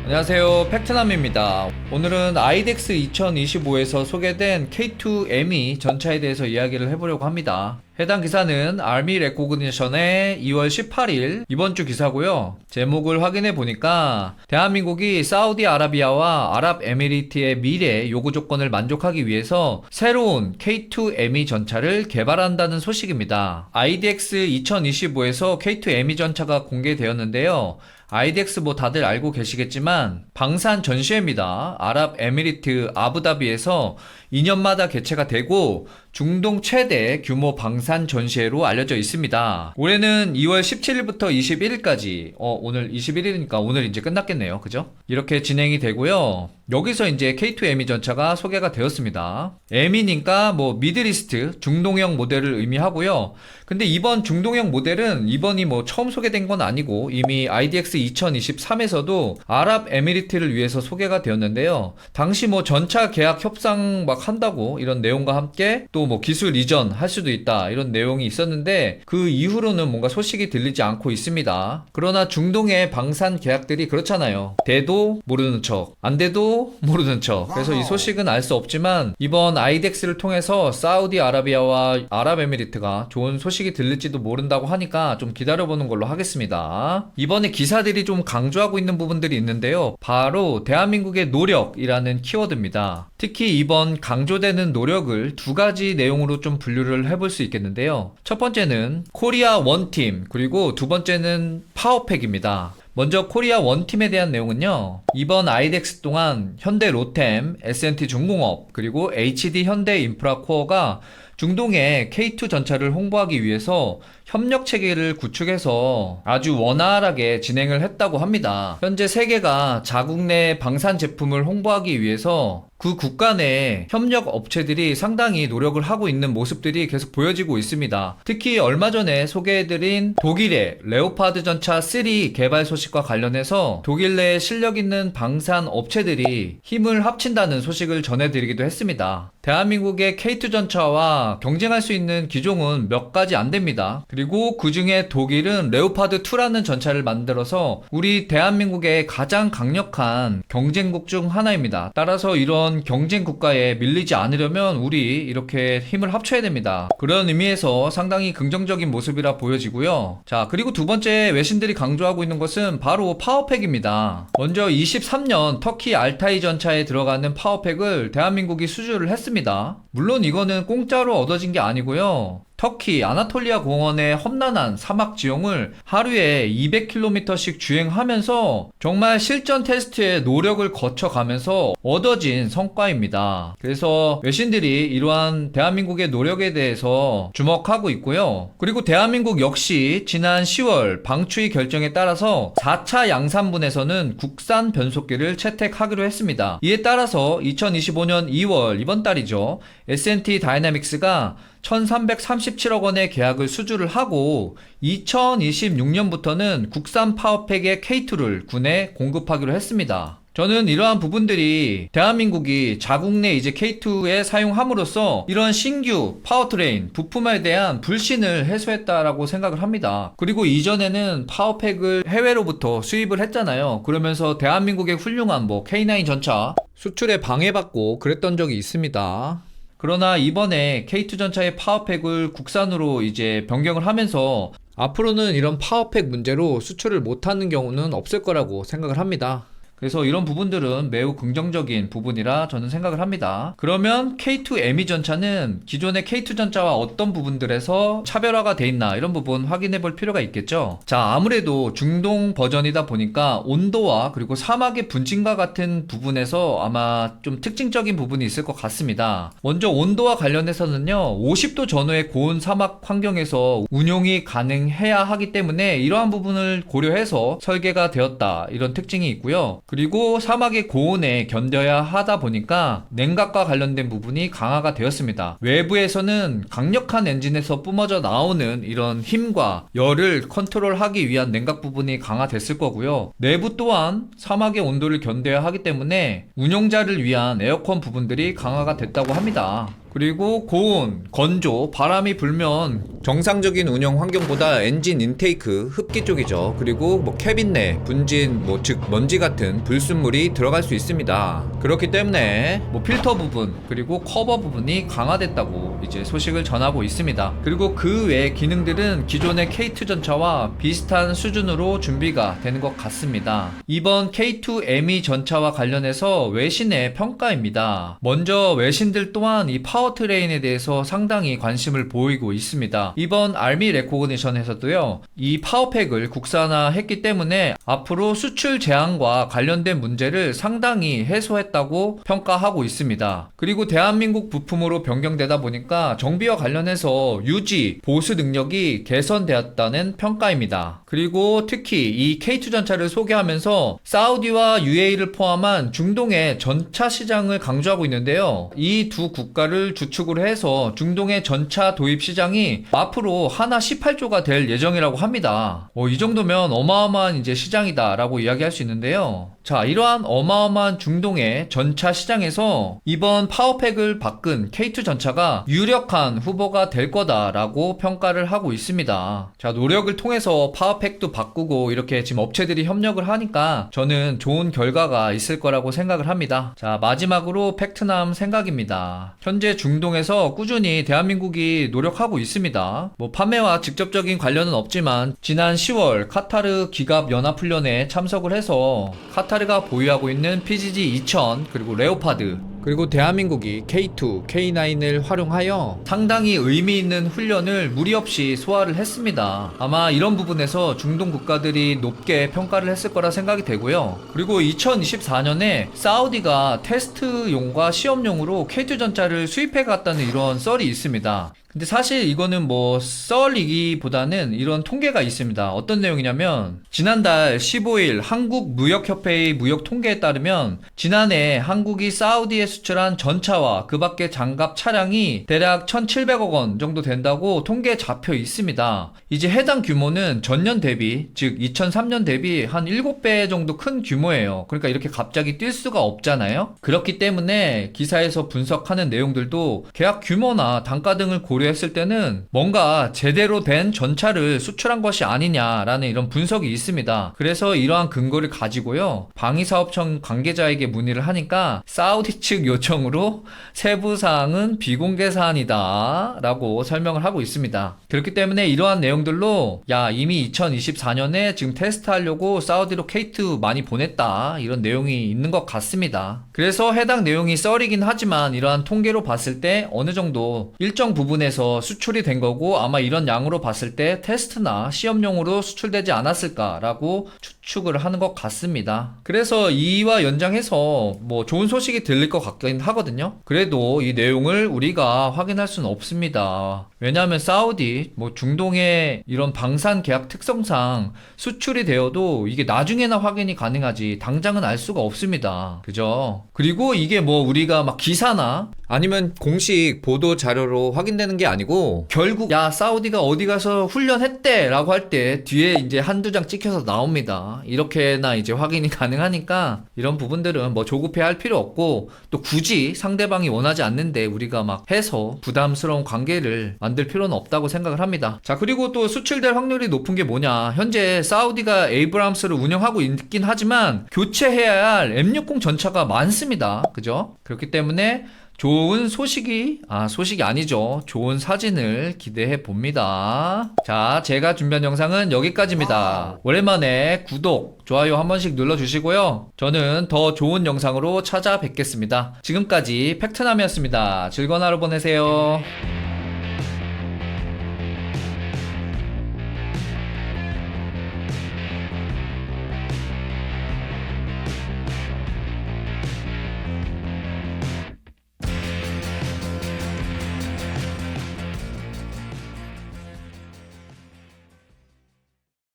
안녕하세요, 팩트남입니다. 오늘은 아이덱스 2025에서 소개된 K2ME 전차에 대해서 이야기를 해보려고 합니다. 해당 기사는 아미 레코그니션의 2월 18일 이번 주 기사고요. 제목을 확인해 보니까 대한민국이 사우디아라비아와 아랍에미리트의 미래 요구 조건을 만족하기 위해서 새로운 K2ME 전차를 개발한다는 소식입니다. IDX 2025에서 K2ME 전차가 공개되었는데요. IDX 다들 알고 계시겠지만 방산 전시회입니다. 아랍에미리트 아부다비에서 2년마다 개최가 되고 중동 최대 규모 방산 전시회로 알려져 있습니다. 올해는 2월 17일부터 21일까지 오늘 21일이니까 오늘 이제 끝났겠네요. 그죠? 이렇게 진행이 되고요. 여기서 이제 K2ME 전차가 소개가 되었습니다. M이니까 미들이스트 중동형 모델을 의미하고요. 근데 이번 중동형 모델은 이번이 처음 소개된 건 아니고 이미 IDX 2023에서도 아랍에미리트를 위해서 소개가 되었는데요. 당시 전차 계약 협상 한다고 이런 내용과 함께 또 기술 이전 할 수도 있다 이런 내용이 있었는데 그 이후로는 뭔가 소식이 들리지 않고 있습니다. 그러나 중동의 방산 계약들이 그렇잖아요. 돼도 모르는 척, 안 돼도 모르는 척. 그래서 이 소식은 알 수 없지만 이번 아이덱스를 통해서 사우디아라비아와 아랍에미리트가 좋은 소식이 들릴지도 모른다고 하니까 좀 기다려보는 걸로 하겠습니다. 이번에 기사들이 좀 강조하고 있는 부분들이 있는데요. 바로 대한민국의 노력이라는 키워드입니다. 특히 이번 강조되는 노력을 두 가지 내용으로 좀 분류를 해볼 수 있겠는데요. 첫 번째는 코리아 원팀, 그리고 두 번째는 파워팩입니다. 먼저 코리아 원팀에 대한 내용은요. 이번 아이덱스 동안 현대 로템, S&T 중공업, 그리고 HD 현대 인프라코어가 중동의 K2 전차를 홍보하기 위해서 협력 체계를 구축해서 아주 원활하게 진행을 했다고 합니다. 현재 세계가 자국 내 방산 제품을 홍보하기 위해서 그 국가 내 협력 업체들이 상당히 노력을 하고 있는 모습들이 계속 보여지고 있습니다. 특히 얼마 전에 소개해드린 독일의 레오파드 전차 3 개발 소식과 관련해서 독일 내 실력 있는 방산 업체들이 힘을 합친다는 소식을 전해드리기도 했습니다. 대한민국의 K2 전차와 경쟁할 수 있는 기종은 몇 가지 안 됩니다. 그리고 그 중에 독일은 레오파드 2라는 전차를 만들어서 우리 대한민국의 가장 강력한 경쟁국 중 하나입니다. 따라서 이런 경쟁 국가에 밀리지 않으려면 우리 이렇게 힘을 합쳐야 됩니다. 그런 의미에서 상당히 긍정적인 모습이라 보여지고요. 자, 그리고 두 번째 외신들이 강조하고 있는 것은 바로 파워팩입니다. 먼저 23년 터키 알타이 전차에 들어가는 파워팩을 대한민국이 수주를 했습니다. 물론 이거는 공짜로 얻어진 게 아니고요. 터키 아나톨리아 공원의 험난한 사막 지형을 하루에 200km씩 주행하면서 정말 실전 테스트에 노력을 거쳐가면서 얻어진 성과입니다. 그래서 외신들이 이러한 대한민국의 노력에 대해서 주목하고 있고요. 그리고 대한민국 역시 지난 10월 방추위 결정에 따라서 4차 양산분에서는 국산 변속기를 채택하기로 했습니다. 이에 따라서 2025년 2월 이번 달이죠. S&T 다이나믹스가 1337억 원의 계약을 수주를 하고 2026년부터는 국산 파워팩의 K2를 군에 공급하기로 했습니다. 저는 이러한 부분들이 대한민국이 자국 내 이제 K2에 사용함으로써 이런 신규 파워트레인 부품에 대한 불신을 해소했다라고 생각을 합니다. 그리고 이전에는 파워팩을 해외로부터 수입을 했잖아요. 그러면서 대한민국의 훌륭한 K9 전차 수출에 방해받고 그랬던 적이 있습니다. 그러나 이번에 K2 전차의 파워팩을 국산으로 이제 변경을 하면서 앞으로는 이런 파워팩 문제로 수출을 못하는 경우는 없을 거라고 생각을 합니다. 그래서 이런 부분들은 매우 긍정적인 부분이라 저는 생각을 합니다. 그러면 K2ME 전차는 기존의 K2 전차와 어떤 부분들에서 차별화가 돼 있나 이런 부분 확인해 볼 필요가 있겠죠. 자, 아무래도 중동 버전이다 보니까 온도와 그리고 사막의 분진과 같은 부분에서 아마 좀 특징적인 부분이 있을 것 같습니다. 먼저 온도와 관련해서는요, 50도 전후의 고온 사막 환경에서 운용이 가능해야 하기 때문에 이러한 부분을 고려해서 설계가 되었다 이런 특징이 있고요. 그리고 사막의 고온에 견뎌야 하다 보니까 냉각과 관련된 부분이 강화가 되었습니다. 외부에서는 강력한 엔진에서 뿜어져 나오는 이런 힘과 열을 컨트롤하기 위한 냉각 부분이 강화됐을 거고요. 내부 또한 사막의 온도를 견뎌야 하기 때문에 운용자를 위한 에어컨 부분들이 강화가 됐다고 합니다. 그리고 고온, 건조, 바람이 불면 정상적인 운영 환경보다 엔진 인테이크, 흡기 쪽이죠. 그리고 뭐 캐빈 내 분진, 즉 먼지 같은 불순물이 들어갈 수 있습니다. 그렇기 때문에 뭐 필터 부분 그리고 커버 부분이 강화됐다고 이제 소식을 전하고 있습니다. 그리고 그 외 기능들은 기존의 K2 전차와 비슷한 수준으로 준비가 되는 것 같습니다. 이번 K2 ME 전차와 관련해서 외신의 평가입니다. 먼저 외신들 또한 이 파워트레인에 대해서 상당히 관심을 보이고 있습니다. 이번 알미 레코그니션에서도요, 이 파워팩을 국산화했기 때문에 앞으로 수출 제한과 관련된 문제를 상당히 해소했다고 평가하고 있습니다. 그리고 대한민국 부품으로 변경되다 보니까 정비와 관련해서 유지, 보수 능력이 개선되었다는 평가입니다. 그리고 특히 이 K2 전차를 소개하면서 사우디와 UAE를 포함한 중동의 전차 시장을 강조하고 있는데요. 이 두 국가를 주축으로 해서 중동의 전차 도입 시장이 앞으로 하나 18조가 될 예정이라고 합니다. 이 정도면 어마어마한 이제 시장이다라고 이야기할 수 있는데요. 자, 이러한 어마어마한 중동의 전차 시장에서 이번 파워팩을 바꾼 K2 전차가 유력한 후보가 될 거다라고 평가를 하고 있습니다. 자, 노력을 통해서 파워팩도 바꾸고 이렇게 지금 업체들이 협력을 하니까 저는 좋은 결과가 있을 거라고 생각을 합니다. 자, 마지막으로 팩트남 생각입니다. 현재 중동에서 꾸준히 대한민국이 노력하고 있습니다. 뭐 판매와 직접적인 관련은 없지만 지난 10월 카타르 기갑 연합훈련에 참석을 해서 카타르가 보유하고 있는 PGG-2000 그리고 레오파드 그리고 대한민국이 K2, K9을 활용하여 상당히 의미 있는 훈련을 무리 없이 소화를 했습니다. 아마 이런 부분에서 중동 국가들이 높게 평가를 했을 거라 생각이 되고요. 그리고 2024년에 사우디가 테스트용과 시험용으로 K2 전차를 수입해 갔다는 이런 썰이 있습니다. 근데 사실 이거는 뭐 썰이기보다는 이런 통계가 있습니다. 어떤 내용이냐면 지난달 15일 한국무역협회의 무역 통계에 따르면 지난해 한국이 사우디에 수출한 전차와 그 밖의 장갑 차량이 대략 1,700억 원 정도 된다고 통계에 잡혀 있습니다. 이제 해당 규모는 전년 대비, 즉 2003년 대비 한 7배 정도 큰 규모예요. 그러니까 이렇게 갑자기 뛸 수가 없잖아요. 그렇기 때문에 기사에서 분석하는 내용들도 계약 규모나 단가 등을 고려했을 때는 뭔가 제대로 된 전차를 수출한 것이 아니냐라는 이런 분석이 있습니다. 그래서 이러한 근거를 가지고요, 방위사업청 관계자에게 문의를 하니까 사우디 측 요청으로 세부사항은 비공개 사안이다 라고 설명을 하고 있습니다. 그렇기 때문에 이러한 내용들로 이미 2024년에 지금 테스트하려고 사우디로 K2 많이 보냈다 이런 내용이 있는 것 같습니다. 그래서 해당 내용이 썰이긴 하지만 이러한 통계로 봤을 때 어느 정도 일정 부분에서 수출이 된 거고 아마 이런 양으로 봤을 때 테스트나 시험용으로 수출되지 않았을까라고 추측을 하는 것 같습니다. 그래서 이와 연장해서 뭐 좋은 소식이 들릴 것 같긴 하거든요. 그래도 이 내용을 우리가 확인할 수는 없습니다. 왜냐하면 사우디, 뭐 중동의 이런 방산 계약 특성상 수출이 되어도 이게 나중에나 확인이 가능하지 당장은 알 수가 없습니다. 그죠? 그리고 이게 뭐 우리가 막 기사나 아니면 공식 보도 자료로 확인되는 게 아니고 결국 사우디가 어디 가서 훈련했대 라고 할 때 뒤에 이제 한두 장 찍혀서 나옵니다. 이렇게나 이제 확인이 가능하니까 이런 부분들은 뭐 조급해 할 필요 없고 또 굳이 상대방이 원하지 않는데 우리가 막 해서 부담스러운 관계를 만들 필요는 없다고 생각을 합니다. 자, 그리고 또 수출될 확률이 높은 게 뭐냐, 현재 사우디가 에이브람스를 운영하고 있긴 하지만 교체해야 할 M60 전차가 많습니다. 그죠? 그렇기 때문에 좋은 소식이 아니죠. 좋은 사진을 기대해 봅니다. 자, 제가 준비한 영상은 여기까지입니다. 오랜만에 구독, 좋아요 한 번씩 눌러주시고요. 저는 더 좋은 영상으로 찾아뵙겠습니다. 지금까지 팩트남이었습니다. 즐거운 하루 보내세요.